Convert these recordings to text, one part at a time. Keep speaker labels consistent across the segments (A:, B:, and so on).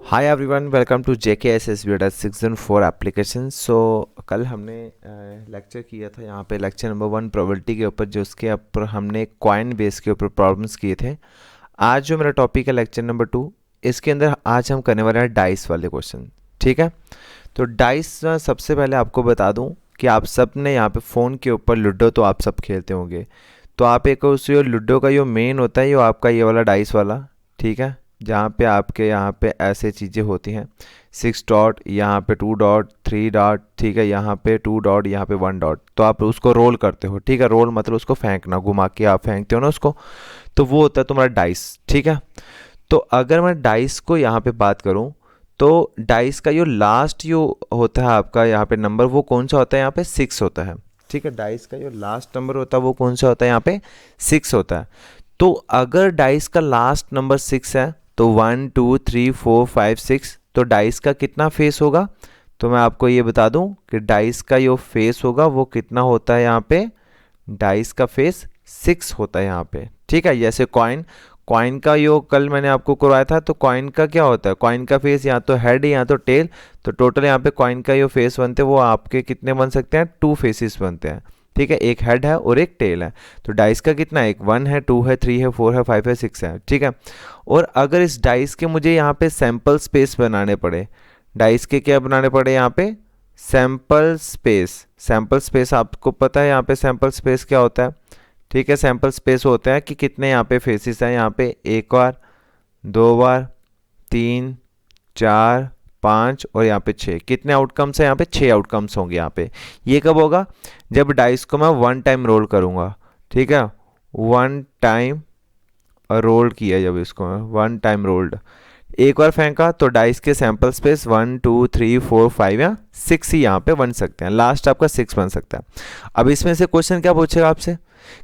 A: Hi everyone, welcome to JKSS Builder season 4 application. So कल हमने lecture किया था यहाँ पे लेक्चर नंबर 1 प्रोबेबिलिटी के ऊपर, जो उसके ऊपर हमने कॉइन बेस के ऊपर प्रॉब्लम्स किए थे। आज जो मेरा टॉपिक है लेक्चर नंबर 2, इसके अंदर आज हम करने वाले हैं डाइस वाले क्वेश्चन। ठीक है, तो डाइस सबसे पहले आपको बता दूँ कि आप सब ने यहाँ पे फ़ोन के ऊपर लूडो तो आप सब खेलते होंगे। तो आप एक उस लूडो का जो मेन होता है, ये आपका ये वाला डाइस वाला, ठीक है, जहाँ पे आपके यहाँ पे ऐसे चीज़ें होती हैं, 6 डॉट, यहाँ पे 2 डॉट, 3 डॉट, ठीक है, यहाँ पे 2 डॉट, यहाँ पे 1 डॉट। तो आप उसको रोल करते हो, ठीक है, रोल मतलब उसको फेंकना, घुमा के आप फेंकते हो ना उसको, तो वो होता है तुम्हारा डाइस। ठीक है, तो अगर मैं डाइस को यहाँ पे बात करूँ, तो डाइस का जो लास्ट जो होता है आपका यहाँ पे नंबर, वो कौन सा होता है, यहाँ पे 6 होता है। ठीक है, डाइस का जो लास्ट नंबर होता है वो कौन सा होता है, यहाँ पे 6 होता है। तो अगर डाइस का लास्ट नंबर 6 है, तो 1 2 3 4 5 6, तो डाइस का कितना फेस होगा, तो मैं आपको ये बता दूं कि डाइस का जो फेस होगा वो कितना होता है, यहाँ पे डाइस का फेस 6 होता है यहाँ पे। ठीक है, जैसे कॉइन, कॉइन का जो कल मैंने आपको करवाया था, तो कॉइन का क्या होता है, कॉइन का फेस या तो हेड या तो टेल। तो टोटल यहाँ पे कॉइन का जो फेस बनते हैं वो आपके कितने बन सकते हैं, 2 फेसेस बनते हैं। ठीक है, एक हेड है और एक टेल है। तो डाइस का कितना है, एक 1 है, 2 है, 3 है, 4 है, 5 है, 6 है। ठीक है, और अगर इस डाइस के मुझे यहाँ पे सैंपल स्पेस बनाने पड़े, डाइस के क्या बनाने पड़े, यहाँ पे सैंपल स्पेस। सैंपल स्पेस आपको पता है यहाँ पे सैंपल स्पेस क्या होता है। ठीक है, सैंपल स्पेस होता है कि कितने यहाँ पे फेसिस हैं, यहाँ पे एक बार, 2 बार, 3, 4, 5 और यहाँ पे 6। कितने आउटकम्स हैं, यहाँ पे 6 आउटकम्स होंगे यहाँ पे। ये कब होगा, जब डाइस को मैं 1 टाइम रोल करूँगा। ठीक है, 1 टाइम रोल किया, जब इसको मैं 1 टाइम रोल्ड, एक बार फेंका, तो डाइस के सैंपल स्पेस 1 2 3 4 5 या 6 ही यहाँ पे बन सकते हैं। लास्ट आपका 6 बन सकता है। अब इसमें से क्वेश्चन क्या पूछेगा आपसे,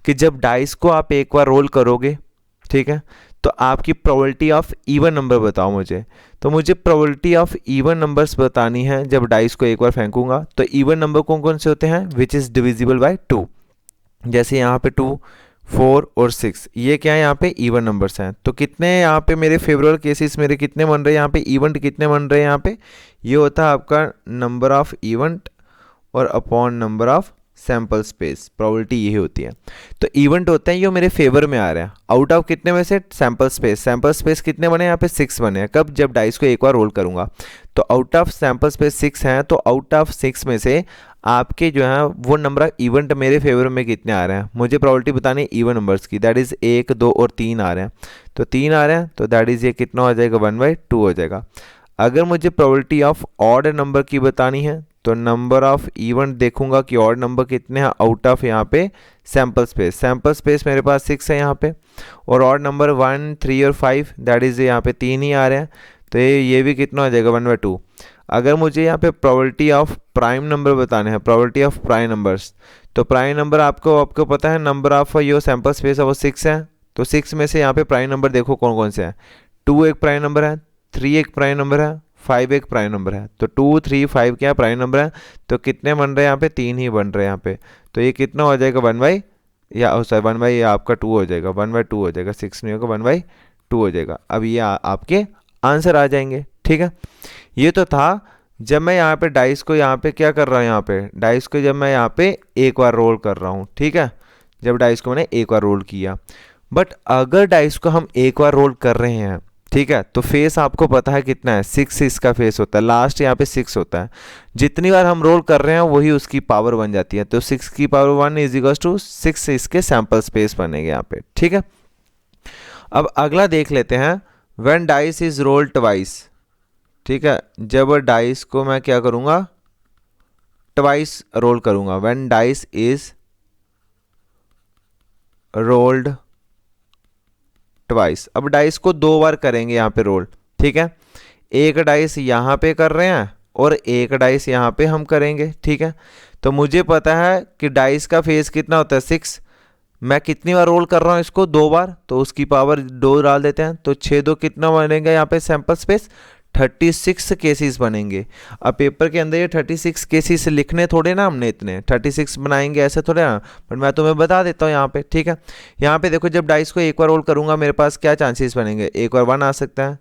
A: कि जब डाइस को आप एक बार रोल करोगे, ठीक है, तो आपकी प्रोबेबिलिटी ऑफ इवन नंबर बताओ मुझे। तो मुझे प्रोबेबिलिटी ऑफ इवन नंबर्स बतानी है। जब डाइस को एक बार फेंकूंगा, तो इवन नंबर कौन कौन से होते हैं, विच इज़ डिविजिबल बाय 2। जैसे यहाँ पे 2, 4 और 6, ये क्या है, यहाँ पे इवन नंबर्स हैं। तो कितने यहाँ पे मेरे फेवरेबल केसेस मेरे कितने बन रहे हैं, यहाँ पे इवेंट कितने बन रहे हैं, यहाँ पे ये होता है आपका नंबर ऑफ इवेंट और upon number of sample space. Probability यही होती है। तो इवेंट होते हैं ये मेरे फेवर में आ रहे हैं, आउट ऑफ कितने में से, सैंपल स्पेस। सैंपल स्पेस कितने बने, यहाँ पे 6 बने हैं। कब, जब डाइस को एक बार रोल करूंगा। तो आउट ऑफ सैंपल स्पेस 6 हैं, तो आउट ऑफ 6 में से आपके जो है वो नंबर ऑफ इवेंट मेरे फेवर में कितने आ रहे हैं, मुझे प्रोबेबिलिटी बतानी है इवन नंबर्स की। दैट इज 1 2 और 3 आ रहे हैं। तो 3 आ रहे हैं, तो दैट इज ये कितना हो जाएगा, 1/2 हो जाएगा। अगर मुझे प्रोबेबिलिटी ऑफ ऑड नंबर की बतानी है, तो नंबर ऑफ इवेंट देखूंगा कि ऑड नंबर कितने हैं आउट ऑफ यहाँ पे सैंपल स्पेस। सैंपल स्पेस मेरे पास 6 है यहाँ पे, और ऑड नंबर 1 3 और 5, दैट इज यहाँ पे 3 ही आ रहे हैं। तो ये भी कितना हो जाएगा, 1/2। अगर मुझे यहाँ पे प्रोबेबिलिटी ऑफ प्राइम नंबर बताने हैं, प्रोबेबिलिटी ऑफ प्राइम नंबर्स, तो प्राइम नंबर आपको पता है number of yo sample space है वो 6 है। तो 6 में से यहाँ पे प्राइम नंबर देखो कौन कौन से हैं। 2 एक प्राइम नंबर है, 3 एक प्राइम नंबर है, 5 एक प्राइम नंबर है। तो 2 3 5 क्या प्राइम नंबर है। तो कितने बन रहे हैं यहाँ पे, 3 ही बन रहे हैं यहाँ पे। तो ये कितना हो जाएगा, 1 या सॉरी 1 आपका 2 हो जाएगा, 1/2 हो जाएगा, 6 नहीं होगा, 1/2 हो जाएगा। अब ये आपके आंसर आ जाएंगे। ठीक है, ये तो था जब मैं यहाँ पे डाइस को यहाँ पे क्या कर रहा हूँ, यहाँ पे डाइस को जब मैं यहाँ पे एक बार रोल कर रहा हूँ। ठीक है, जब डाइस को मैंने एक बार रोल किया। बट अगर डाइस को हम एक बार रोल कर रहे हैं, ठीक है, तो फेस आपको पता है कितना है, 6 इसका फेस होता है, लास्ट यहाँ पे 6 होता है। जितनी बार हम रोल कर रहे हैं वही उसकी पावर बन जाती है। तो 6 की पावर 1 इज इक्वल टू 6 इसके सैंपल स्पेस बनेंगे यहाँ पे। ठीक है, अब अगला देख लेते हैं, when dice is role twice. ठीक है, जब डाइस को मैं क्या करूंगा, ट्वाइस रोल करूंगा। When dice is rolled twice. अब डाइस को 2 बार करेंगे यहाँ पे रोल। ठीक है, एक डाइस यहाँ पे कर रहे हैं और एक डाइस यहाँ पे हम करेंगे। ठीक है, तो मुझे पता है कि डाइस का फेस कितना होता है, 6। मैं कितनी बार रोल कर रहा हूँ इसको, 2 बार, तो उसकी पावर 2 डाल देते हैं। तो 6 2 कितना बनेगा यहाँ पे सैंपल स्पेस, 36 केसेस बनेंगे। अब पेपर के अंदर ये 36 केसेस लिखने थोड़े ना हमने, इतने 36 बनाएंगे ऐसे थोड़े ना, बट मैं तुम्हें बता देता हूँ यहाँ पे। ठीक है, यहाँ पे देखो, जब डाइस को एक बार रोल करूंगा मेरे पास क्या चांसेस बनेंगे, एक बार 1 आ सकता है,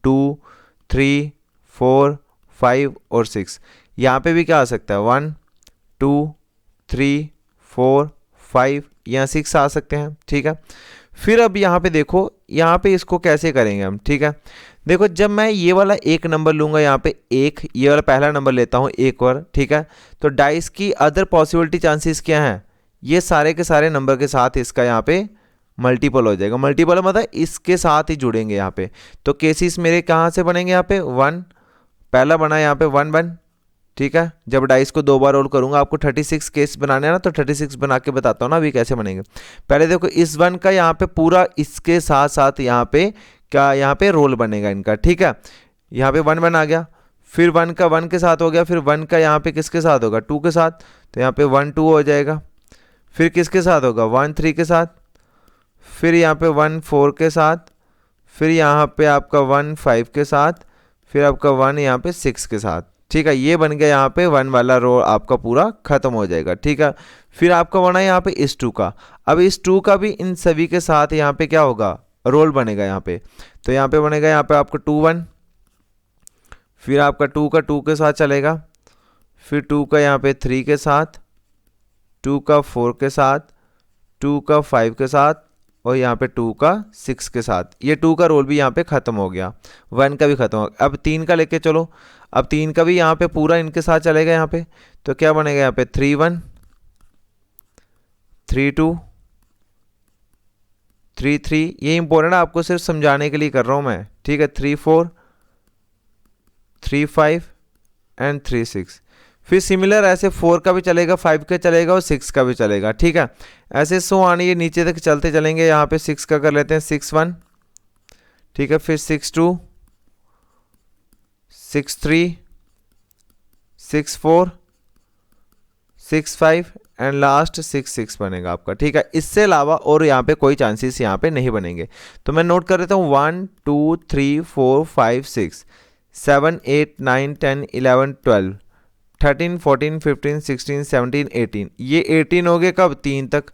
A: 2 3, 4, 5 और 6। यहाँ पे भी क्या आ सकता है 1, 2, 3, 4, 5, यहाँ 6 आ सकते हैं। ठीक है, फिर अब यहाँ पे देखो, यहाँ पे इसको कैसे करेंगे हम। ठीक है, देखो जब मैं ये वाला एक नंबर लूँगा, यहाँ पे एक, ये वाला पहला नंबर लेता हूँ एक और। ठीक है, तो डाइस की अदर पॉसिबिलिटी चांसेस क्या हैं, ये सारे के सारे नंबर के साथ इसका यहाँ पे मल्टीपल हो जाएगा। मल्टीपल मतलब इसके साथ ही जुड़ेंगे यहाँ पे। तो केसेस मेरे कहाँ से बनेंगे, यहाँ पे 1 पहला बना, यहाँ पे 1 1। ठीक है, जब डाइस को 2 बार रोल करूंगा, आपको 36 केस बनाने हैं ना, तो 36 बना के बताता हूँ ना अभी कैसे बनेंगे। पहले देखो इस 1 का यहाँ पे पूरा इसके साथ साथ यहाँ पे क्या, यहाँ पे रोल बनेगा इनका। ठीक है, यहाँ पे 1 1 आ गया, फिर 1 का 1 के साथ हो गया, फिर 1 का यहाँ पे किसके साथ होगा, 2 के साथ, तो यहाँ पे 1 2 हो जाएगा। फिर किसके साथ होगा, 1 3 के साथ, फिर यहाँ पे 1 4 के साथ, फिर यहाँ पे आपका 1 5 के साथ, फिर आपका 1 यहाँ पे 6 के साथ। ठीक है, ये बन गया यहाँ पे 1 वाला रो आपका पूरा खत्म हो जाएगा। ठीक है, फिर आपका बना यहाँ पे इस 2 का। अब इस 2 का भी इन सभी के साथ यहाँ पे क्या होगा, रोल बनेगा यहाँ पे। तो यहाँ पे बनेगा यहाँ पे आपका 2 1, फिर आपका 2 का 2 के साथ चलेगा, फिर 2 का यहाँ पे 3 के साथ, 2 का 4 के साथ, 2 का 5 के साथ, और यहाँ पे 2 का 6 के साथ। ये 2 का रोल भी यहाँ पे खत्म हो गया, 1 का भी खत्म हो गया। अब 3 का लेके चलो, अब 3 का भी यहाँ पे पूरा इनके साथ चलेगा यहाँ पे। तो क्या बनेगा यहाँ पे 3 1, 3 2, 3 3। ये इंपॉर्टेंट है, आपको सिर्फ समझाने के लिए कर रहा हूँ मैं। ठीक है, 3 4, 3 5 एंड 3 6। फिर सिमिलर ऐसे 4 का भी चलेगा, 5 का चलेगा और 6 का भी चलेगा। ठीक है, ऐसे सो आने ये नीचे तक चलते चलेंगे। यहाँ पे 6 का कर लेते हैं 6 1। ठीक है, फिर 6 2, 6 3, 6 4, 6 5 एंड लास्ट 6 6 बनेगा आपका। ठीक है, इससे अलावा और यहाँ पे कोई चांसेस यहाँ पे नहीं बनेंगे। तो मैं नोट कर देता हूँ 1 2 3 4 5 6 7 8 9 10 11 12 13 14 15 16 17 18। ये 18 हो गए कब, 3 तक।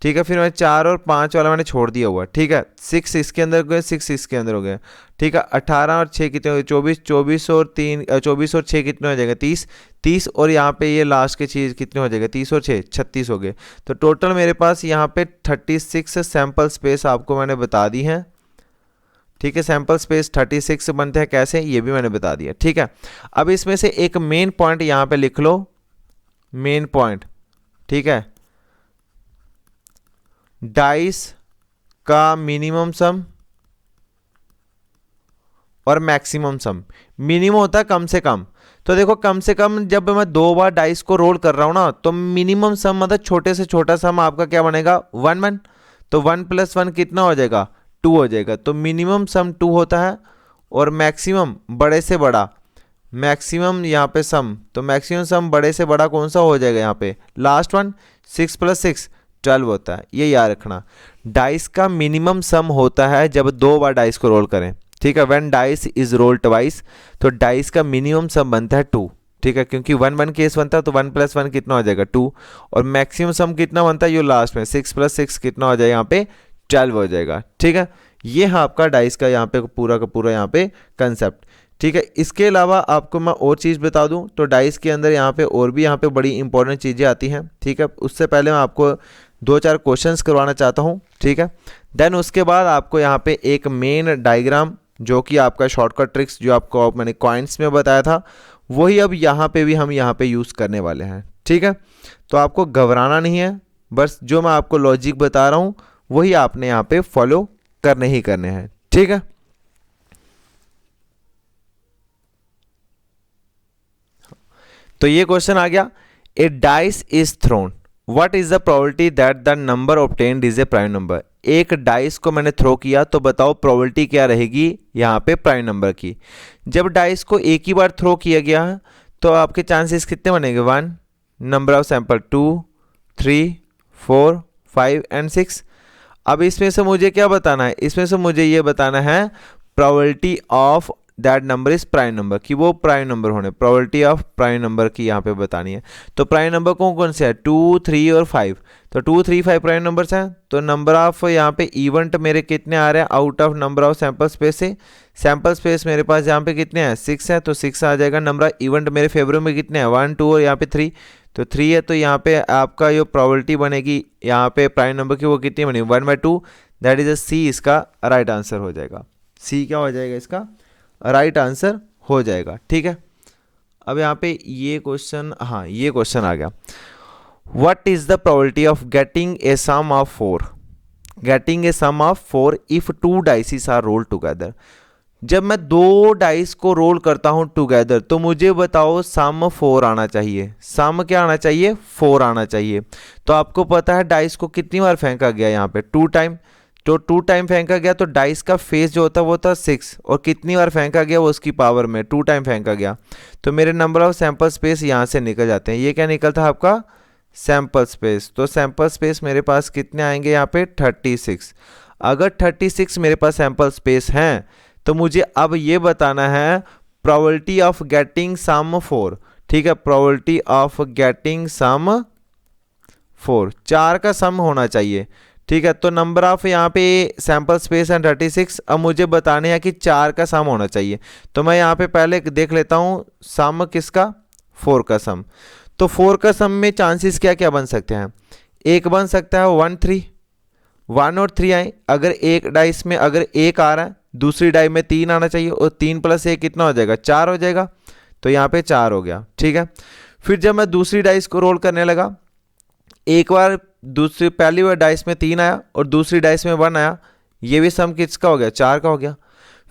A: ठीक है, फिर मैं 4 और 5 वाला मैंने छोड़ दिया हुआ। ठीक है, 6 इसके अंदर हो गए, 6 इसके अंदर हो गए। ठीक है, 18 और 6 कितने हो गए, 24 24 और 3 24 और 6 कितने हो जाएगा, 30 30। और यहाँ पे ये लास्ट के चीज़ कितने हो जाएगा, 30 और 6 36 हो गए। तो टोटल मेरे पास यहाँ पे 36 सैम्पल स्पेस आपको मैंने बता दी हैं। ठीक है, सैंपल स्पेस 36 बनते हैं कैसे, ये भी मैंने बता दिया। ठीक है, अब इसमें से एक मेन पॉइंट यहाँ पे लिख लो, मेन पॉइंट। ठीक है, डाइस का मिनिमम सम और मैक्सिमम सम। मिनिमम होता है कम से कम, तो देखो कम से कम जब मैं 2 बार डाइस को रोल कर रहा हूं ना, तो मिनिमम सम मतलब छोटे से छोटा सम आपका क्या बनेगा, 1 1। तो 1 + 1 कितना हो जाएगा, 2 हो जाएगा। तो मिनिमम सम 2 होता है, और मैक्सिमम बड़े से बड़ा, मैक्सिमम यहाँ पे सम, तो मैक्सिमम सम बड़े से बड़ा कौन सा हो जाएगा यहाँ पे, लास्ट वन। 6 + 6 12 होता है, ये याद रखना। डाइस का मिनिमम सम होता है जब 2 बार डाइस को रोल करें। ठीक है, when dice is role twice, तो डाइस का मिनिमम सम बनता है 2। ठीक है, क्योंकि 1 1 केस बनता है, तो 1 + 1 कितना हो जाएगा, 2। और मैक्सिमम सम कितना बनता है, ये लास्ट में 6 + 6 कितना हो जाएगा यहाँ पे, 12 हो जाएगा। ठीक है, ये है आपका डाइस का यहाँ पे पूरा का पूरा यहाँ पे कंसेप्ट। ठीक है, इसके अलावा आपको मैं और चीज़ बता दूं, तो डाइस के अंदर यहाँ पे और भी यहाँ पे बड़ी इंपॉर्टेंट चीज़ें आती हैं। ठीक है, उससे पहले मैं आपको 2-4 क्वेश्चंस करवाना चाहता हूँ। ठीक है, देन उसके बाद आपको यहाँ पे एक मेन डायग्राम, जो कि आपका शॉर्टकट ट्रिक्स जो आपको मैंने कॉइन्स में बताया था, वही अब यहाँ पे भी हम यहाँ पे यूज़ करने वाले हैं। ठीक है, तो आपको घबराना नहीं है, बस जो मैं आपको लॉजिक बता रहा हूँ वही आपने यहाँ पे फॉलो करने ही करने हैं। ठीक है, तो ये क्वेश्चन आ गया, a dice is thrown, what is the probability that the number obtained is a prime number. एक डाइस को मैंने थ्रो किया, तो बताओ प्रोबेबिलिटी क्या रहेगी यहाँ पे प्राइम नंबर की। जब डाइस को एक ही बार थ्रो किया गया है, तो आपके चांसेस कितने बनेंगे, 1, नंबर ऑफ सैंपल 2, 3, 4, 5 एंड 6। अब इसमें से मुझे क्या बताना है, इसमें से मुझे ये बताना है probability of that number is prime number, कि वो प्राइम नंबर होने, प्रोबेबिलिटी ऑफ प्राइम नंबर की यहाँ पे बतानी है। तो प्राइम नंबर कौन कौन से है, 2, 3 और 5। तो 2, 3, 5 प्राइम नंबर्स हैं। तो नंबर ऑफ यहाँ पे इवेंट मेरे कितने आ रहे हैं out of number of sample space से, सैंपल स्पेस मेरे पास यहाँ पे कितने हैं 6 है, तो 6 आ जाएगा। नंबर ऑफ इवेंट मेरे फेवर में कितने हैं 1, 2 और यहाँ पे 3, तो 3 है। तो यहाँ पे आपका जो प्रोबेबिलिटी बनेगी यहाँ पे प्राइम नंबर की वो कितनी बनेगी 1/2, दैट इज सी इसका राइट आंसर हो जाएगा। सी क्या हो जाएगा इसका राइट आंसर हो जाएगा। ठीक है, अब यहाँ पे ये क्वेश्चन, हाँ ये क्वेश्चन आ गया, what is the probability of getting a sum of 4, getting a sum of 4 if 2 dices are roll together. जब मैं 2 डाइस को रोल करता हूं टुगेदर तो मुझे बताओ सम 4 आना चाहिए, सम क्या आना चाहिए 4 आना चाहिए। तो आपको पता है डाइस को कितनी बार फेंका गया यहाँ पे 2 टाइम, तो 2 टाइम फेंका गया तो डाइस का फेस जो होता है वो था 6, और कितनी बार फेंका गया वो उसकी पावर में 2 टाइम फेंका गया। तो मेरे नंबर ऑफ सैंपल स्पेस यहाँ से निकल जाते हैं। ये क्या निकलता है आपका सैंपल स्पेस। तो सैंपल स्पेस मेरे पास कितने आएंगे यहाँ पे 36। अगर 36 मेरे पास सैंपल स्पेस हैं तो मुझे अब ये बताना है प्रोबेबिलिटी ऑफ गेटिंग सम 4। ठीक है, प्रोबेबिलिटी ऑफ गेटिंग सम 4, 4 का सम होना चाहिए। ठीक है, तो नंबर ऑफ यहाँ पे सैंपल स्पेस है 36, अब मुझे बताने हैं कि 4 का सम होना चाहिए। तो मैं यहाँ पे पहले देख लेता हूँ सम किसका 4 का सम। तो 4 का सम में चांसेस क्या क्या बन सकते हैं, एक बन सकता है 1, 3, 1 और 3 आए। अगर एक डाइस में अगर 1 आ रहा है दूसरी डाई में 3 आना चाहिए, और 3 + 1 कितना हो जाएगा 4 हो जाएगा। तो यहाँ पे 4 हो गया। ठीक है, फिर जब मैं दूसरी डाइस को रोल करने लगा, एक बार दूसरी पहली बार डाइस में 3 आया और दूसरी डाइस में 1 आया, ये भी सम किसका हो गया 4 का हो गया।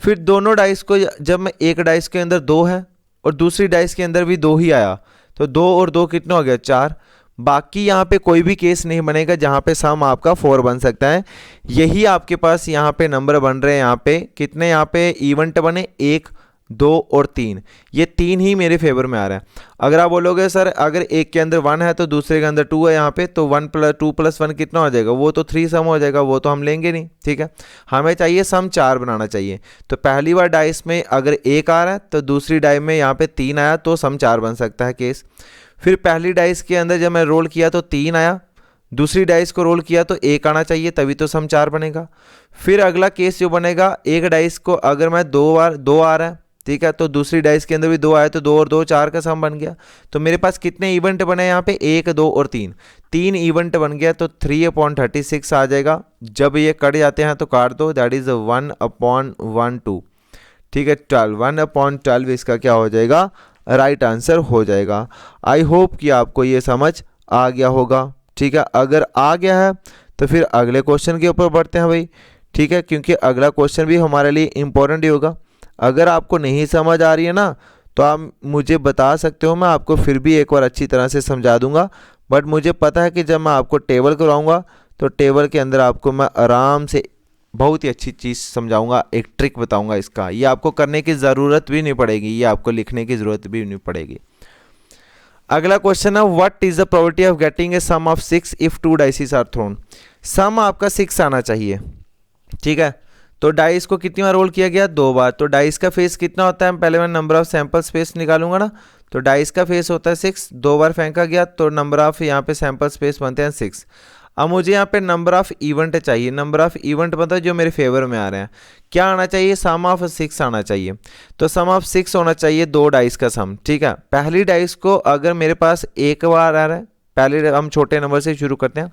A: फिर दोनों डाइस को जब मैं एक डाइस के अंदर 2 है और दूसरी डाइस के अंदर भी 2 ही आया, तो 2 और 2 कितना हो गया 4। बाकी यहाँ पे कोई भी केस नहीं बनेगा जहाँ पे सम आपका 4 बन सकता है। यही आपके पास यहाँ पे नंबर बन रहे हैं, यहाँ पे कितने यहाँ पे इवेंट बने 1, 2 और 3, ये 3 ही मेरे फेवर में आ रहा है। अगर आप बोलोगे सर अगर एक के अंदर 1 है तो दूसरे के अंदर 2 है यहाँ पे, तो 2 + 1 कितना हो जाएगा, वो तो 3 सम हो जाएगा, वो तो हम लेंगे नहीं। ठीक है, हमें चाहिए सम 4 बनाना चाहिए। तो पहली बार डाइस में अगर 1 आ रहा है तो दूसरी डाई में यहाँ पे 3 आया तो सम 4 बन सकता है केस। फिर पहली डाइस के अंदर जब मैं रोल किया तो 3 आया, दूसरी डाइस को रोल किया तो 1 आना चाहिए, तभी तो सम 4 बनेगा। फिर अगला केस जो बनेगा, एक डाइस को अगर मैं 2 बार 2 आ रहा है, ठीक है, तो दूसरी डाइस के अंदर भी 2 आए तो 2 और 2 4 का सम बन गया। तो मेरे पास कितने इवेंट बने यहाँ पे 1, 2 और 3, 3 इवेंट बन गया। तो 3/36 आ जाएगा। जब ये कट जाते हैं तो काट दो, दैट इज 1/12। ठीक है, 1/12 इसका क्या हो जाएगा राइट आंसर हो जाएगा। आई होप कि आपको ये समझ आ गया होगा। ठीक है, अगर आ गया है तो फिर अगले क्वेश्चन के ऊपर बढ़ते हैं भाई। ठीक है, क्योंकि अगला क्वेश्चन भी हमारे लिए इम्पोर्टेंट ही होगा। अगर आपको नहीं समझ आ रही है ना तो आप मुझे बता सकते हो, मैं आपको फिर भी एक बार अच्छी तरह से समझा दूंगा। बट मुझे पता है कि जब मैं आपको टेबल कराऊंगा तो टेबल के अंदर आपको मैं आराम से बहुत ही अच्छी चीज़ समझाऊंगा, एक ट्रिक बताऊंगा इसका। ये आपको करने की ज़रूरत भी नहीं पड़ेगी, ये आपको लिखने की ज़रूरत भी नहीं पड़ेगी। अगला क्वेश्चन है what is the probability of getting a sum of 6 if 2 dices are thrown. Sum आपका 6 आना चाहिए। ठीक है, तो डाइस को कितनी बार रोल किया गया 2 बार। तो डाइस का फेस कितना होता है, पहले मैं नंबर ऑफ सैंपल स्पेस निकालूंगा ना। तो डाइस का फेस होता है 6, 2 बार फेंका गया तो नंबर ऑफ यहाँ पे सैंपल स्पेस बनते हैं 6। अब मुझे यहाँ पे नंबर ऑफ इवेंट चाहिए। नंबर ऑफ इवेंट मतलब जो मेरे फेवर में आ रहे हैं, क्या आना चाहिए सम ऑफ 6 आना चाहिए। तो सम ऑफ 6 होना चाहिए 2 डाइस का सम। ठीक है, पहली डाइस को अगर मेरे पास 1 बार आ रहा है, पहले हम छोटे नंबर से शुरू करते हैं।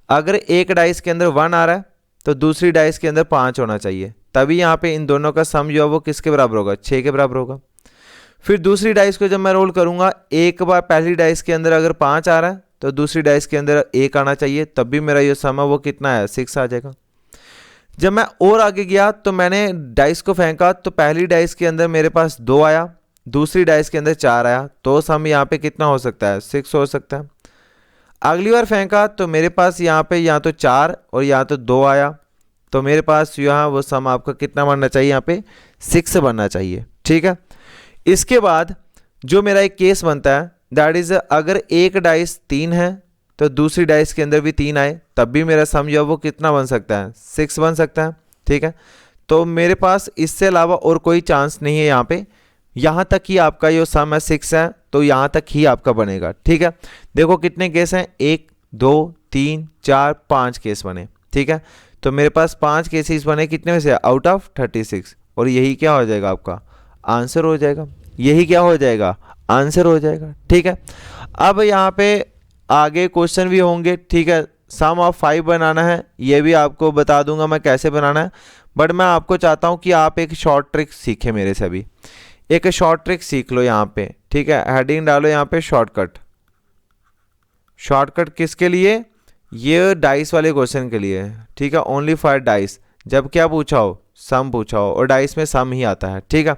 A: अगर एक डाइस के अंदर 1 आ रहा है तो दूसरी डाइस के अंदर 5 होना चाहिए, तभी यहाँ पे इन दोनों का सम जो है वो किसके बराबर होगा 6 के बराबर होगा। फिर दूसरी डाइस को जब मैं रोल करूंगा, एक बार पहली डाइस के अंदर अगर 5 आ रहा है तो दूसरी डाइस के अंदर 1 आना चाहिए, तब भी मेरा ये सम है वो कितना है 6 आ जाएगा। जब मैं और आगे गया तो मैंने डाइस को फेंका तो पहली डाइस के अंदर मेरे पास 2 आया, दूसरी डाइस के अंदर 4 आया, तो सम यहाँ पे कितना हो सकता है 6 हो सकता है। अगली बार फेंका तो मेरे पास यहाँ पे या तो 4 और या तो 2 आया, तो मेरे पास यहाँ वो सम आपका कितना बनना चाहिए यहाँ पे 6 बनना चाहिए। ठीक है, इसके बाद जो मेरा एक केस बनता है दैट इज अगर एक डाइस 3 है तो दूसरी डाइस के अंदर भी 3 आए, तब भी मेरा सम जो है वो कितना बन सकता है 6 बन सकता है। ठीक है, तो मेरे पास इससे अलावा और कोई चांस नहीं है यहाँ पे। यहाँ तक ही आपका जो सम है 6 है, तो यहाँ तक ही आपका बनेगा। ठीक है, देखो कितने केस हैं, 1 2 3 4 5 केस बने। ठीक है, तो मेरे पास 5 केसेस बने, कितने में से, आउट ऑफ 36, और यही क्या हो जाएगा, आपका आंसर हो जाएगा। यही क्या हो जाएगा, आंसर हो जाएगा। ठीक है, अब यहाँ पे आगे क्वेश्चन भी होंगे। ठीक है, सम ऑफ 5 बनाना है, ये भी आपको बता दूंगा मैं कैसे बनाना है, बट मैं आपको चाहता हूँ कि आप एक शॉर्ट ट्रिक सीखें मेरे से। अभी एक शॉर्ट ट्रिक सीख लो यहाँ पे। ठीक है, हेडिंग डालो यहाँ पे शॉर्टकट। शॉर्टकट किसके लिए, ये डाइस वाले क्वेश्चन के लिए। ठीक है, ओनली फॉर डाइस, जब क्या पूछा हो, सम पूछा हो, और डाइस में सम ही आता है। ठीक है,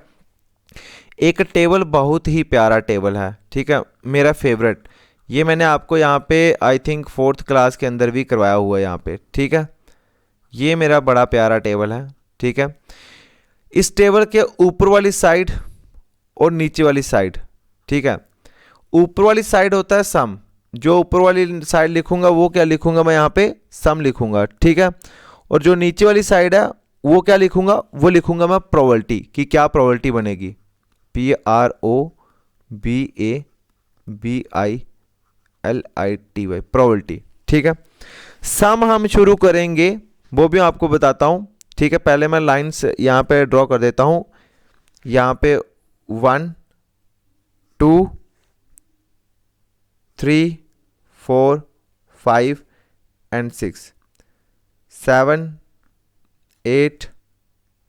A: एक टेबल बहुत ही प्यारा टेबल है। ठीक है, मेरा फेवरेट, ये मैंने आपको यहाँ पे आई थिंक 4th क्लास के अंदर भी करवाया हुआ है यहाँ पे। ठीक है, ये मेरा बड़ा प्यारा टेबल है। ठीक है, इस टेबल के ऊपर वाली साइड और नीचे वाली साइड, ठीक है, ऊपर वाली साइड होता है सम, जो ऊपर वाली साइड लिखूंगा वो क्या लिखूंगा मैं यहाँ पे, सम लिखूंगा। ठीक है, और जो नीचे वाली साइड है वो क्या लिखूंगा, वो लिखूंगा मैं प्रोबेबिलिटी, कि क्या प्रोबेबिलिटी बनेगी, PROBABILITY, प्रोबेबिलिटी। ठीक है, सम हम शुरू करेंगे, वो भी आपको बताता हूँ। ठीक है, पहले मैं लाइन्स यहाँ पे ड्रॉ कर देता हूँ। यहाँ पे 1 2 3 4 5 एंड 6 7 8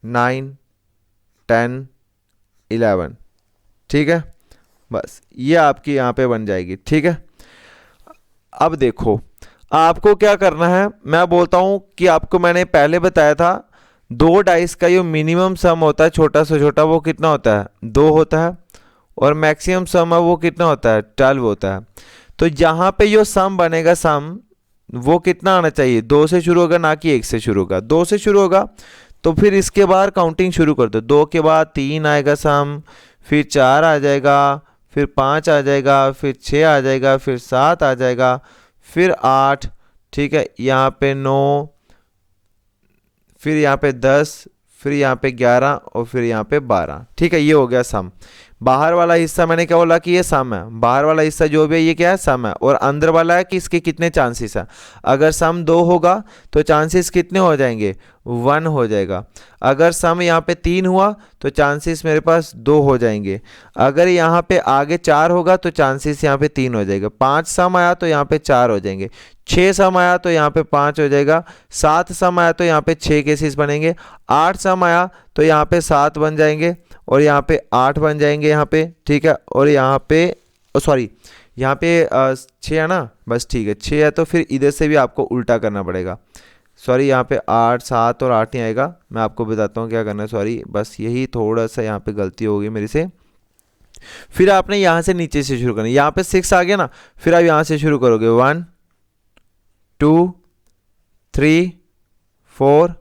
A: 9 10 11। ठीक है, बस ये आपकी यहाँ पे बन जाएगी। ठीक है, अब देखो आपको क्या करना है, मैं बोलता हूँ कि आपको मैंने पहले बताया था 2 डाइस का जो मिनिमम सम होता है छोटा से छोटा, वो कितना होता है, 2 होता है, और मैक्सिमम सम है वो कितना होता है, 12 होता है। तो यहाँ पे जो सम बनेगा, सम वो कितना आना चाहिए, 2 से शुरू होगा, ना कि 1 से शुरू होगा। 2 से शुरू होगा तो फिर इसके बाद काउंटिंग शुरू कर दो। 2 के बाद 3 आएगा सम, फिर 4 आ जाएगा, फिर 5 आ जाएगा, फिर 6 आ जाएगा, फिर 7 आ जाएगा, फिर 8। ठीक है, यहाँ पे 9, फिर यहाँ पे 10, फिर यहाँ पे 11, और फिर यहाँ पे 12। ठीक है, ये हो गया सम। बाहर वाला हिस्सा मैंने क्या बोला कि ये सम है, बाहर वाला हिस्सा जो भी है ये क्या है, सम है, और अंदर वाला है कि इसके कितने चांसेस है। अगर सम 2 होगा तो चांसेस कितने हो जाएंगे, 1 हो जाएगा। अगर सम यहाँ पे 3 हुआ तो चांसेस मेरे पास 2 हो जाएंगे। अगर यहाँ पे आगे 4 होगा तो चांसेस यहाँ पे 3 हो जाएगा। 5 सम आया तो यहाँ पे 4 हो जाएंगे। 6 सम आया तो यहाँ पे 5 हो जाएगा। 7 सम आया तो यहाँ पे 6 केसेस बनेंगे। 8 सम आया तो यहाँ पे 7 बन जाएंगे, और यहाँ पे 8 बन जाएंगे यहाँ पे। ठीक है, और यहाँ पे सॉरी यहाँ पे 6 है ना, बस ठीक है 6 है, तो फिर इधर से भी आपको उल्टा करना पड़ेगा। सॉरी, यहाँ पे 8 7 और 8 नहीं आएगा, मैं आपको बताता हूँ क्या करना है। सॉरी, बस यही थोड़ा सा यहाँ पे गलती हो गई मेरे से। फिर आपने यहाँ से नीचे से शुरू करना, यहाँ पे 6 आ गया ना, फिर आप यहाँ से शुरू करोगे 1 2 3 4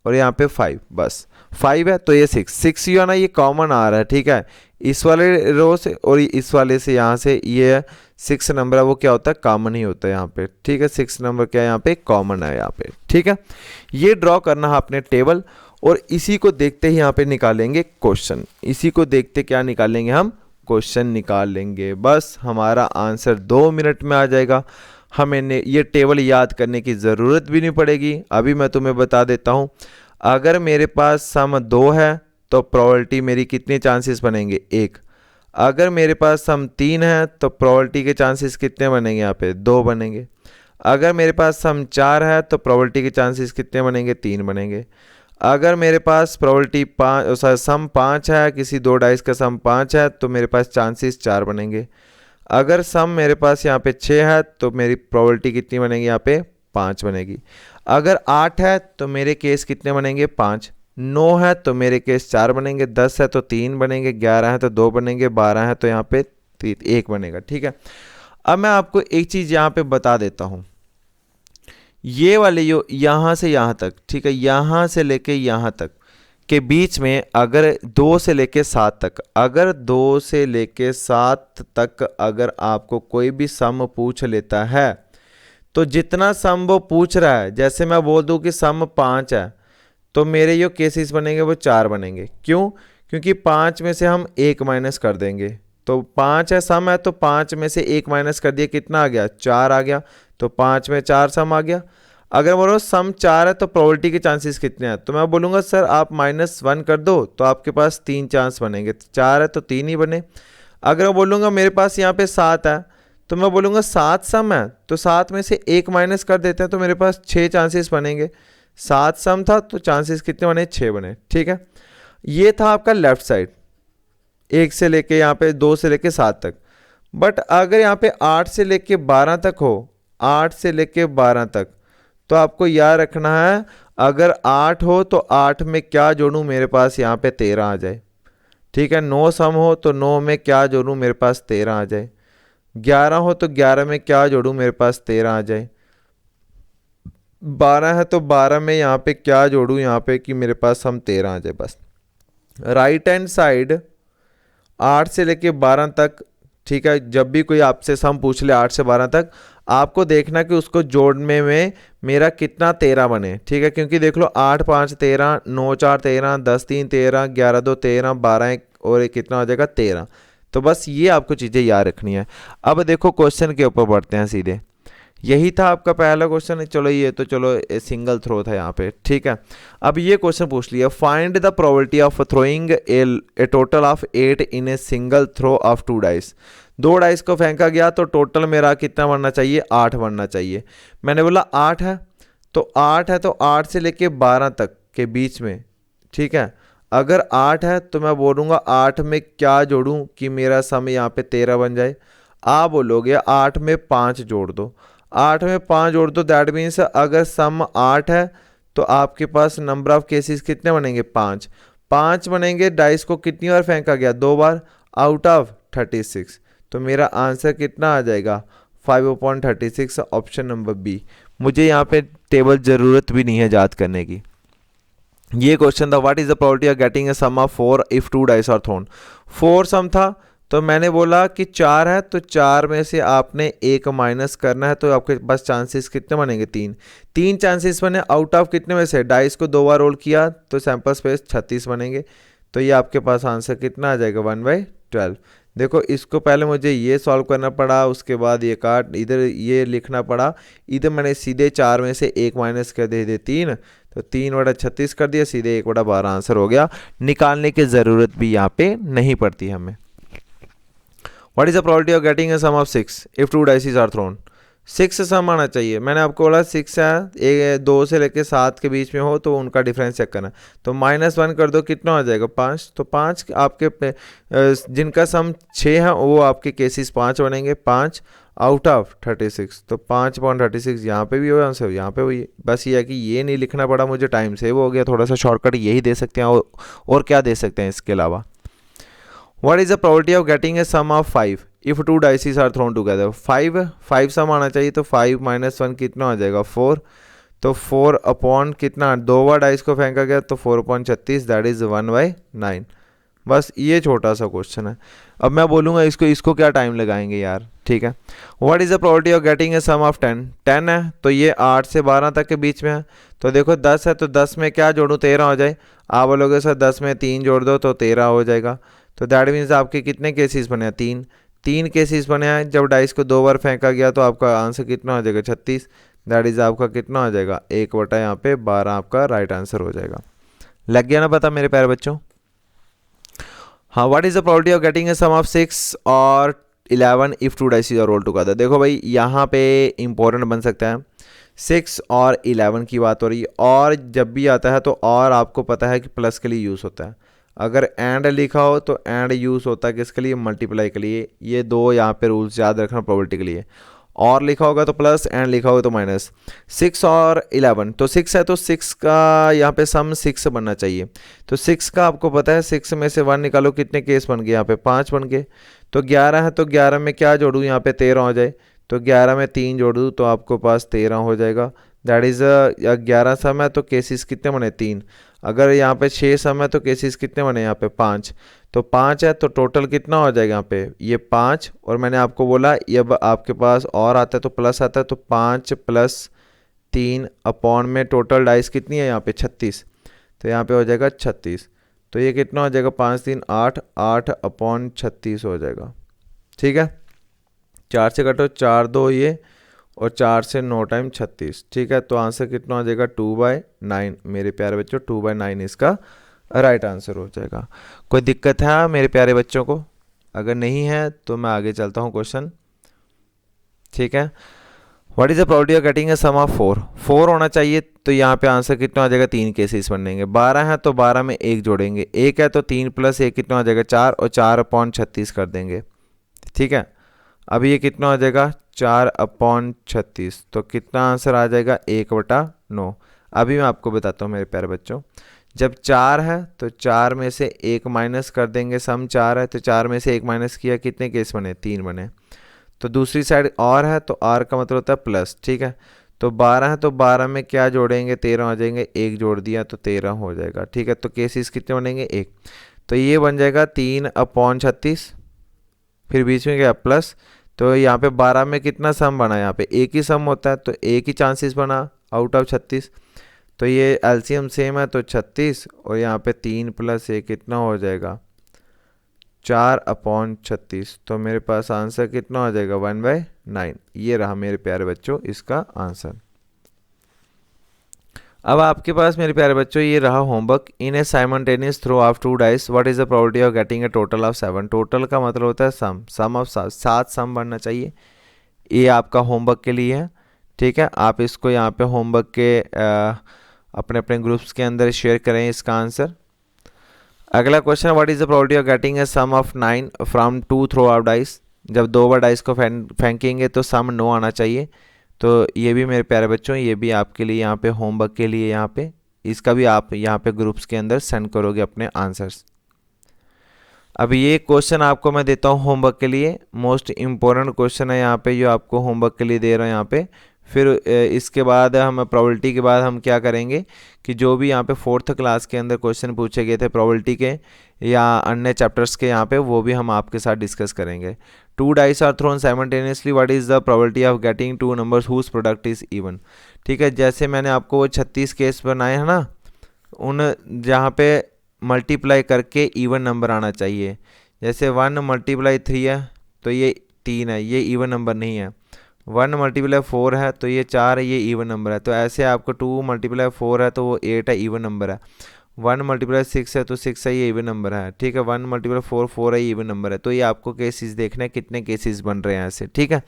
A: और यहाँ पे 5, बस 5 है तो ये 6 जो है ना ये कॉमन आ रहा है। ठीक है, इस वाले रो से और इस वाले से, यहाँ से ये 6 नंबर है वो क्या होता है, कॉमन ही होता है यहाँ पे। ठीक है, 6 नंबर क्या है यहाँ पे, कॉमन है यहाँ पे। ठीक है, ये ड्रॉ करना है आपने टेबल, और इसी को देखते ही यहाँ पे निकालेंगे क्वेश्चन। इसी को देखते क्या निकालेंगे हम, क्वेश्चन निकाल लेंगे। बस हमारा आंसर 2 मिनट में आ जाएगा। हमें ये टेबल याद करने की ज़रूरत भी नहीं पड़ेगी। अभी मैं तुम्हें बता देता हूँ, अगर मेरे पास सम 2 है तो प्रोबेबिलिटी मेरी कितने चांसेस बनेंगे, 1। अगर मेरे पास सम 3 है तो प्रोबेबिलिटी के चांसेस कितने बनेंगे, यहाँ पे 2 बनेंगे। अगर मेरे पास सम 4 है तो प्रोबेबिलिटी के चांसेस कितने बनेंगे, 3 बनेंगे। अगर मेरे पास प्रोबेबिलिटी 5 सम 5 है, किसी 2 डाइस का सम 5 है, तो मेरे पास चांसेस 4 बनेंगे। अगर सम मेरे पास यहाँ पे 6 है तो मेरी प्रोबेबिलिटी कितनी बनेगी, यहाँ पे 5 बनेगी। अगर 8 है तो मेरे केस कितने बनेंगे, 5। 9 है तो मेरे केस 4 बनेंगे। 10 है तो 3 बनेंगे। 11 है तो 2 बनेंगे। 12 है तो यहाँ पे 1 बनेगा। ठीक है, अब मैं आपको एक चीज़ यहाँ पे बता देता हूँ, ये वाले जो यहाँ से यहाँ तक, ठीक है, यहाँ से लेके यहाँ तक के बीच में अगर 2 से लेके 7 तक, अगर 2 से लेके 7 तक अगर आपको कोई भी सम पूछ लेता है, तो जितना सम वो पूछ रहा है, जैसे मैं बोल दूं कि सम 5 है, तो मेरे जो केसेस बनेंगे वो 4 बनेंगे। क्यों? क्योंकि 5 में से हम 1 माइनस कर देंगे, तो 5 है, सम है, तो 5 में से 1 माइनस कर दिया, कितना आ गया? 4 आ गया। तो 5 में 4 सम आ गया। अगर बोलो सम 4 है तो प्रोबेबिलिटी के चांसेस कितने हैं, तो मैं बोलूँगा सर आप -1 कर दो तो आपके पास 3 चांस बनेंगे। 4 है तो 3 ही बने। अगर मैं बोलूँगा मेरे पास यहाँ पे 7 है तो मैं बोलूँगा 7 सम है, तो 7 में से 1 माइनस कर देते हैं तो मेरे पास 6 चांसेस बनेंगे। 7 सम था तो चांसेस कितने बने? 6 बने। ठीक है, ये था आपका लेफ्ट साइड, 1 से लेके यहाँ पे 2 से लेके 7 तक। बट अगर यहाँ पे 8 से लेके 12 तक हो, 8 से लेके 12 तक, तो आपको याद रखना है अगर 8 हो तो 8 में क्या जोड़ूं, मेरे पास यहाँ पे 13 आ जाए। ठीक है, 9 सम हो तो 9 में क्या जोड़ूं, मेरे पास 13 आ जाए। 11 हो तो 11 में क्या जोड़ूं, मेरे पास 13 आ जाए। 12 है तो 12 में यहाँ पे क्या जोड़ूं, यहाँ पे कि मेरे पास सम 13 आ जाए बस। राइट हैंड साइड 8 से लेके 12 तक, ठीक है, जब भी कोई आपसे सम पूछ ले 8 से 12 तक, आपको देखना कि उसको जोड़ने में मेरा कितना 13 बने। ठीक है, क्योंकि देख लो 8 5 13, 9 4 13, 10 3 13, 11 2 13, 12 1 और एक कितना हो जाएगा? 13। तो बस ये आपको चीज़ें याद रखनी है। अब देखो क्वेश्चन के ऊपर बढ़ते हैं सीधे। यही था आपका पहला क्वेश्चन। चलो ये तो चलो सिंगल थ्रो था यहाँ पे। ठीक है, अब ये क्वेश्चन पूछ लिया, find the probability of throwing a total of 8 in a single throw of 2 dice. 2 dice को फेंका गया तो टोटल मेरा कितना बनना चाहिए? 8 बनना चाहिए। मैंने बोला 8 है तो 8 है तो 8 से लेके 12 तक के बीच में। ठीक है, अगर 8 है तो मैं बोलूँगा 8 में क्या जोड़ूं कि मेरा सम यहाँ पे 13 बन जाए। आप बोलोगे 8 में 5 जोड़ दो, 8 में 5 जोड़ दो, दैट मीन्स अगर सम 8 है तो आपके पास नंबर ऑफ केसेस कितने बनेंगे? 5। 5 बनेंगे। डाइस को कितनी बार फेंका गया? 2 बार, आउट ऑफ 36। तो मेरा आंसर कितना आ जाएगा? 5/36, ऑप्शन नंबर बी। मुझे यहाँ पे टेबल ज़रूरत भी नहीं है याद करने की। ये क्वेश्चन था, what is the probability of getting a sum of 4 if 2 dice are thrown. 4 sum था तो मैंने बोला कि 4 है तो 4 में से आपने 1 माइनस करना है, तो आपके पास चांसेस कितने बनेंगे? 3 चांसेस बने। आउट ऑफ कितने में से? डाइस को 2 बार रोल किया तो सैंपल स्पेस 36 बनेंगे। तो ये आपके पास आंसर कितना आ जाएगा? 1/12। देखो इसको पहले मुझे ये सॉल्व करना पड़ा, उसके बाद ये काट इधर ये लिखना पड़ा, इधर मैंने सीधे 4 में से 1 माइनस कर दे 3, तो 3/36 कर दिया, सीधे 1/12 आंसर हो गया। निकालने की ज़रूरत भी यहाँ पे नहीं पड़ती हमें। What is the probability of getting a sum of 6 if 2 dices are thrown. 6 sum आना चाहिए। मैंने आपको बोला 6 है, 2 से लेके 7 के बीच में हो तो उनका डिफरेंस चेक करना। तो -1 कर दो, कितना हो जाएगा? 5। तो 5 आपके जिनका सम 6 है वो आपके केसेस 5 बनेंगे। 5 आउट ऑफ 36, तो 5/36 यहाँ पे भी हो आंसर, यहाँ पे हुई। बस ये है कि ये नहीं लिखना पड़ा मुझे, टाइम सेव हो गया। थोड़ा सा शॉर्टकट यही दे सकते हैं, और क्या दे सकते हैं इसके अलावा। What is the probability of getting a sum of 5 if 2 dices are thrown together? 5 सम आना चाहिए, तो 5 - 1 कितना हो जाएगा? 4। तो 4 अपॉन कितना? 2 बार डाइस को फेंका गया तो 4/36, दैट इज 1/9। बस ये छोटा सा क्वेश्चन है। अब मैं बोलूँगा इसको क्या टाइम लगाएंगे यार। ठीक है, what is the probability of getting a sum of 10। 10 है तो ये 8 से 12 तक के बीच में है। तो देखो 10 है तो 10 में क्या जोड़ूँ? 13 हो जाए। आप बोलोगे सर 10 में 3 जोड़ दो तो 13 हो जाएगा। तो दैट मीन्स आपके कितने केसेस बने हैं? 3 केसेस बने हैं। जब डाइस को 2 बार फेंका गया तो आपका आंसर कितना हो जाएगा? 36। दैट इज आपका कितना हो जाएगा? 1 यहाँ पे 12 आपका राइट आंसर हो जाएगा। लग गया ना पता मेरे प्यारे बच्चों? हाँ, what is the probability of getting a sum of 6 और 11 if 2 dices are rolled together. देखो भाई यहाँ पे इंपॉर्टेंट बन सकता है। 6 और 11 की बात हो रही है, और जब भी आता है तो और आपको पता है कि प्लस के लिए यूज़ होता है। अगर एंड लिखा हो तो एंड यूज़ होता है किसके लिए? मल्टीप्लाई के लिए। ये 2 यहाँ पे रूल्स याद रखना प्रोबेबिलिटी के लिए। और लिखा होगा तो प्लस, एंड लिखा होगा तो माइनस। 6 और 11, तो 6 है तो 6 का यहाँ पे सम 6 बनना चाहिए। तो 6 का आपको पता है, 6 में से 1 निकालो, कितने केस बन गए? यहाँ पे 5 बन गए। तो 11 है तो 11 में क्या जोड़ूँ? यहाँ पे 13 हो जाए। तो 11 में 3 जोड़ दूँ तो आपको पास 13 हो जाएगा। दैट इज़ 11 सम है तो केसेस कितने बने? 3। अगर यहाँ पे 6 सम है तो केसेस कितने बने? यहाँ पे 5। तो 5 है तो टोटल कितना हो जाएगा? यहाँ पे ये 5, और मैंने आपको बोला ये आपके पास और आता है तो प्लस आता है, तो 5 + 3 अपॉन में टोटल डाइस कितनी है यहाँ पे? 36। तो यहाँ पे हो जाएगा 36। तो ये कितना हो जाएगा, 5 3 8, 8/36 हो जाएगा। ठीक है, 4 से कटो, 4 2 ये, और 4 से 9 टाइम 36। ठीक है, तो आंसर कितना हो जाएगा, 2/9। मेरे प्यारे बच्चों 2/9 इसका राइट आंसर हो जाएगा। कोई दिक्कत है मेरे प्यारे बच्चों को? अगर नहीं है तो मैं आगे चलता हूँ क्वेश्चन। ठीक है, what is the probability of getting a sum of 4? 4 होना चाहिए, तो यहाँ पे आंसर कितना हो जाएगा, 3 केसेस बनेंगे। 12 है तो 12 में 1 जोड़ेंगे, 1 है तो 3 + 1 कितना हो जाएगा, 4, और 4/36 कर देंगे। ठीक है, अब ये कितना हो जाएगा, 4/36। तो कितना आंसर आ जाएगा, 1/9। अभी मैं आपको बताता हूँ मेरे प्यारे बच्चों, जब 4 है तो 4 में से 1 माइनस कर देंगे। सम 4 है तो 4 में से 1 माइनस किया, कितने केस बने, 3 बने। तो दूसरी साइड और है तो आर का मतलब होता है प्लस। ठीक है, तो 12 है तो 12 में क्या जोड़ेंगे, 13 हो जाएंगे, 1 जोड़ दिया तो 13 हो जाएगा। ठीक है, तो केसेस कितने बनेंगे, 1। तो ये बन जाएगा 3/36, फिर बीच में क्या प्लस। तो यहाँ पे 12 में कितना सम बना, यहाँ पे एक ही सम होता है तो एक ही चांसेस बना आउट ऑफ 36। तो ये एलसीएम सेम है तो 36, और यहाँ पे 3 + 1 कितना हो जाएगा, 4/36। तो मेरे पास आंसर कितना हो जाएगा, 1/9। ये रहा मेरे प्यारे बच्चों इसका आंसर। अब आपके पास मेरे प्यारे बच्चों ये रहा homework. In a simultaneous throw of 2 dice what is the probability of getting a total of 7? Total का मतलब होता है सम ऑफ 7 सम बनना चाहिए। ये आपका होमवर्क के लिए है। ठीक है, आप इसको यहाँ पे होमवर्क के अपने अपने ग्रुप्स के अंदर शेयर करें इसका आंसर। अगला question, what is the probability of getting a sum of 9 from 2 throw of dice? जब 2 बार डाइस को फेंकेंगे तो सम 9 आना चाहिए। तो ये भी मेरे प्यारे बच्चों, ये भी आपके लिए यहाँ पे होमवर्क के लिए, यहाँ पे इसका भी आप यहाँ पे ग्रुप्स के अंदर सेंड करोगे अपने आंसर्स। अब ये क्वेश्चन आपको मैं देता हूँ होमवर्क के लिए, मोस्ट इम्पोर्टेंट क्वेश्चन है यहाँ पे जो आपको होमवर्क के लिए दे रहा हूँ यहाँ पे। फिर इसके बाद हम प्रोबेबिलिटी के बाद हम क्या करेंगे कि जो भी यहाँ पे 4th क्लास के अंदर क्वेश्चन पूछे गए थे प्रोबेबिलिटी के या अन्य चैप्टर्स के, यहाँ पे वो भी हम आपके साथ डिस्कस करेंगे। 2 dice are thrown simultaneously, what is the probability of getting 2 numbers whose product is even? ठीक है, जैसे मैंने आपको वो 36 केस बनाए हैं ना, उन जहाँ पे मल्टीप्लाई करके इवन नंबर आना चाहिए। जैसे 1 × 3 है तो ये 3 है, ये इवन नंबर नहीं है। 1 × 4 है तो ये 4 है, ये इवन नंबर है। तो ऐसे आपको 2 × 4 है तो वो 8 है, इवन नंबर है। 1 × 6 है तो 6 है, ये इवन नंबर है। ठीक है, 1 × 4 4 है, ये इवन नंबर है। तो ये आपको केसेस देखना है कितने केसेस बन रहे हैं ऐसे। ठीक है,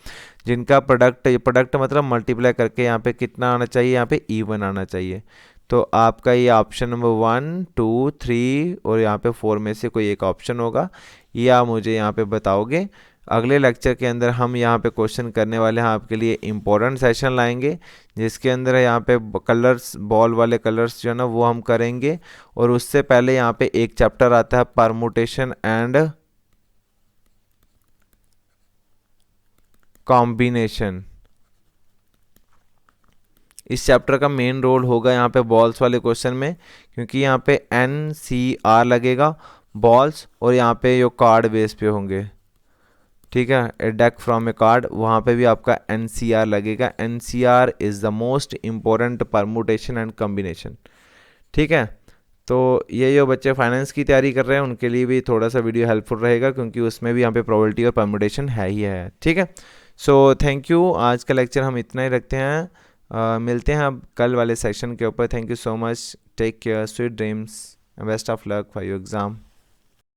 A: जिनका प्रोडक्ट मतलब मल्टीप्लाई करके यहाँ पे कितना आना चाहिए, यहाँ पे इवन आना चाहिए। तो आपका ये ऑप्शन नंबर 1 2 3 और यहाँ पे 4 में से कोई एक ऑप्शन होगा, ये आप मुझे यहाँ पे बताओगे। अगले लेक्चर के अंदर हम यहाँ पे क्वेश्चन करने वाले हैं, आपके लिए इम्पोर्टेंट सेशन लाएंगे जिसके अंदर यहाँ पे कलर्स, बॉल वाले कलर्स जो है ना वो हम करेंगे। और उससे पहले यहाँ पे एक चैप्टर आता है परमुटेशन एंड कॉम्बिनेशन। इस चैप्टर का मेन रोल होगा यहाँ पे बॉल्स वाले क्वेश्चन में, क्योंकि यहाँ पे NCR लगेगा बॉल्स, और यहाँ पे जो कार्ड बेस पे होंगे। ठीक है, ए डेक फ्रॉम ए कार्ड, वहाँ पे भी आपका NCR लगेगा। NCR is the most important permutation and combination. ठीक है, तो ये जो बच्चे फाइनेंस की तैयारी कर रहे हैं उनके लिए भी थोड़ा सा वीडियो हेल्पफुल रहेगा, क्योंकि उसमें भी यहाँ पे प्रोबेबिलिटी और परमुटेशन है ही है। ठीक है, सो थैंक यू। आज का लेक्चर हम इतना ही रखते हैं, मिलते हैं अब कल वाले सेशन के ऊपर। Thank you so much, take care, sweet dreams, best of luck for your exam.